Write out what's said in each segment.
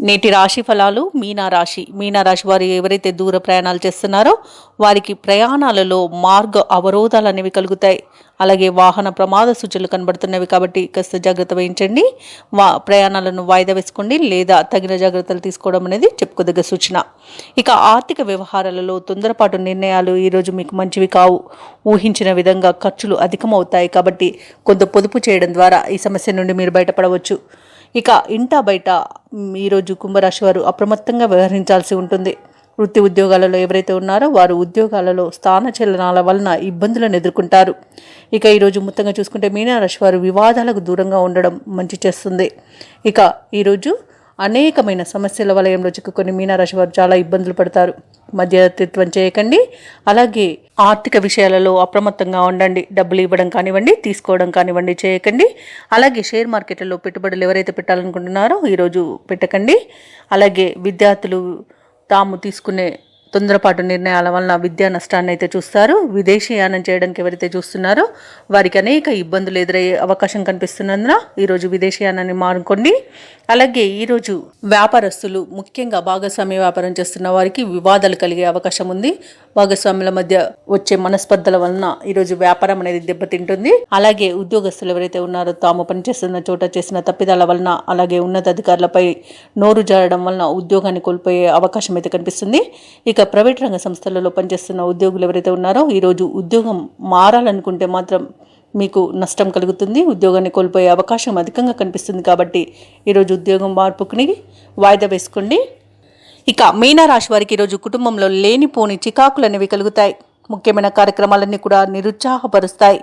నేటి రాశి ఫలాలు మీనరాశి వారు ఎవరైతే దూర ప్రయాణాలు చేస్తున్నారో వారికి ప్రయాణాలలో మార్గ అవరోధాలు అనేవి కలుగుతాయి. అలాగే వాహన ప్రమాద సూచనలు కనబడుతున్నవి కాబట్టి కాస్త జాగ్రత్త వహించండి. ప్రయాణాలను వాయిదా వేసుకోండి లేదా తగిన జాగ్రత్తలు తీసుకోవడం అనేది చెప్పుకోదగ్గ సూచన. ఇక ఆర్థిక వ్యవహారాలలో తొందరపాటు నిర్ణయాలు ఈరోజు మీకు మంచివి కావు. ఊహించిన విధంగా ఖర్చులు అధికమవుతాయి కాబట్టి కొంత పొదుపు చేయడం ద్వారా ఈ సమస్య నుండి మీరు బయటపడవచ్చు. ఇక ఇంటా బయట ఈరోజు కుంభరాశి వారు అప్రమత్తంగా వ్యవహరించాల్సి ఉంటుంది. వృత్తి ఉద్యోగాలలో ఎవరైతే ఉన్నారో వారు ఉద్యోగాలలో స్థానచలనాల వలన ఇబ్బందులను ఎదుర్కొంటారు. ఇక ఈరోజు మొత్తంగా చూసుకుంటే మీనరాశి వారు వివాదాలకు దూరంగా ఉండడం మంచి చేస్తుంది. ఇక ఈరోజు అనేకమైన సమస్యల వలయంలో చిక్కుకొని మీనరాశి వారు చాలా ఇబ్బందులు పడతారు. మధ్యవర్తిత్వం చేయకండి. అలాగే ఆర్థిక విషయాలలో అప్రమత్తంగా ఉండండి. డబ్బులు ఇవ్వడం కానివ్వండి, తీసుకోవడం కానివ్వండి చేయకండి. అలాగే షేర్ మార్కెట్లలో పెట్టుబడులు ఎవరైతే పెట్టాలనుకుంటున్నారో ఈరోజు పెట్టకండి. అలాగే విద్యార్థులు తాము తీసుకునే తొందరపాటు నిర్ణయాల వలన విద్యా నష్టాన్ని అయితే చూస్తారు. విదేశీయానం చేయడానికి ఎవరైతే చూస్తున్నారో వారికి అనేక ఇబ్బందులు ఎదురయ్యే అవకాశం కనిపిస్తున్నందున ఈరోజు విదేశీయానాన్ని మానుకోండి. అలాగే ఈరోజు వ్యాపారస్తులు ముఖ్యంగా భాగస్వామ్య వ్యాపారం చేస్తున్న వారికి వివాదాలు కలిగే అవకాశం ఉంది. భాగస్వాముల మధ్య వచ్చే మనస్పర్ధల వలన ఈరోజు వ్యాపారం అనేది దెబ్బతింటుంది. అలాగే ఉద్యోగస్తులు ఎవరైతే ఉన్నారో తాము పనిచేస్తున్న చోట చేసిన తప్పిదాల వలన అలాగే ఉన్నతాధికారులపై నోరు జారడం వలన ఉద్యోగాన్ని కోల్పోయే అవకాశం అయితే కనిపిస్తుంది. ఇక ప్రైవేట్ రంగ సంస్థలలో పనిచేస్తున్న ఉద్యోగులు ఎవరైతే ఉన్నారో ఈరోజు ఉద్యోగం మారాలనుకుంటే మాత్రం మీకు నష్టం కలుగుతుంది. ఉద్యోగాన్ని కోల్పోయే అవకాశం అధికంగా కనిపిస్తుంది కాబట్టి ఈరోజు ఉద్యోగం మార్పుకుని వాయిదా వేసుకోండి. ఇక మీనరాశి వారికి ఈరోజు కుటుంబంలో లేనిపోని చికాకులు అనేవి కలుగుతాయి. ముఖ్యమైన కార్యక్రమాలన్నీ కూడా నిరుత్సాహపరుస్తాయి.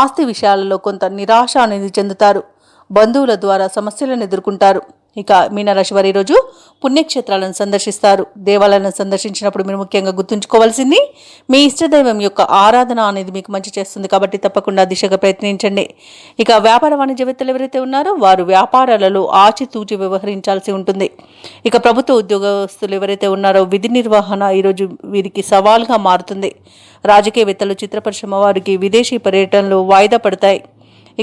ఆస్తి విషయాలలో కొంత నిరాశ అనేది చెందుతారు. బంధువుల ద్వారా సమస్యలను ఎదుర్కొంటారు. ఇక మీనరాశి వారు ఈరోజు పుణ్యక్షేత్రాలను సందర్శిస్తారు. దేవాలయాలను సందర్శించినప్పుడు మీరు ముఖ్యంగా గుర్తుంచుకోవాల్సింది మీ ఇష్టదైవం యొక్క ఆరాధన అనేది మీకు మంచి చేస్తుంది కాబట్టి తప్పకుండా దిశగా ప్రయత్నించండి. ఇక వ్యాపార వాణిజ్యవేత్తలు ఎవరైతే ఉన్నారో వారు వ్యాపారాలలో ఆచితూచి వ్యవహరించాల్సి ఉంటుంది. ఇక ప్రభుత్వ ఉద్యోగస్తులు ఎవరైతే ఉన్నారో విధి నిర్వహణ ఈరోజు వీరికి సవాల్గా మారుతుంది. రాజకీయవేత్తలు, చిత్ర పరిశ్రమ వారికి విదేశీ పర్యటనలు వాయిదా పడతాయి.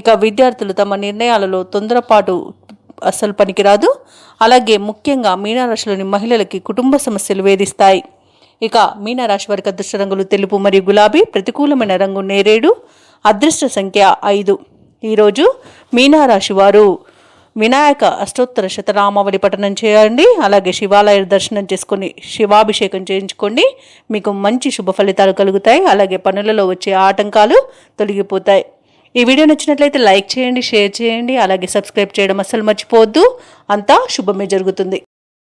ఇక విద్యార్థులు తమ నిర్ణయాలలో తొందరపాటు అస్సలు పనికిరాదు. అలాగే ముఖ్యంగా మీనరాశిలోని మహిళలకి కుటుంబ సమస్యలు వేధిస్తాయి. ఇక మీనరాశి వారికి అదృష్ట రంగులు తెలుపు మరియు గులాబీ, ప్రతికూలమైన రంగు నేరేడు, అదృష్ట సంఖ్య 5. ఈరోజు మీనరాశి వారు వినాయక అష్టోత్తర శతనామావళి పఠనం చేయండి. అలాగే శివాలయ దర్శనం చేసుకొని శివాభిషేకం చేయించుకోండి. మీకు మంచి శుభ ఫలితాలు కలుగుతాయి. అలాగే పనులలో వచ్చే ఆటంకాలు తొలగిపోతాయి. ఈ వీడియో నచ్చినట్లయితే లైక్ చేయండి, షేర్ చేయండి, అలాగే సబ్స్క్రైబ్ చేయడం అస్సలు మర్చిపోవద్దు. అంతా శుభమే జరుగుతుంది.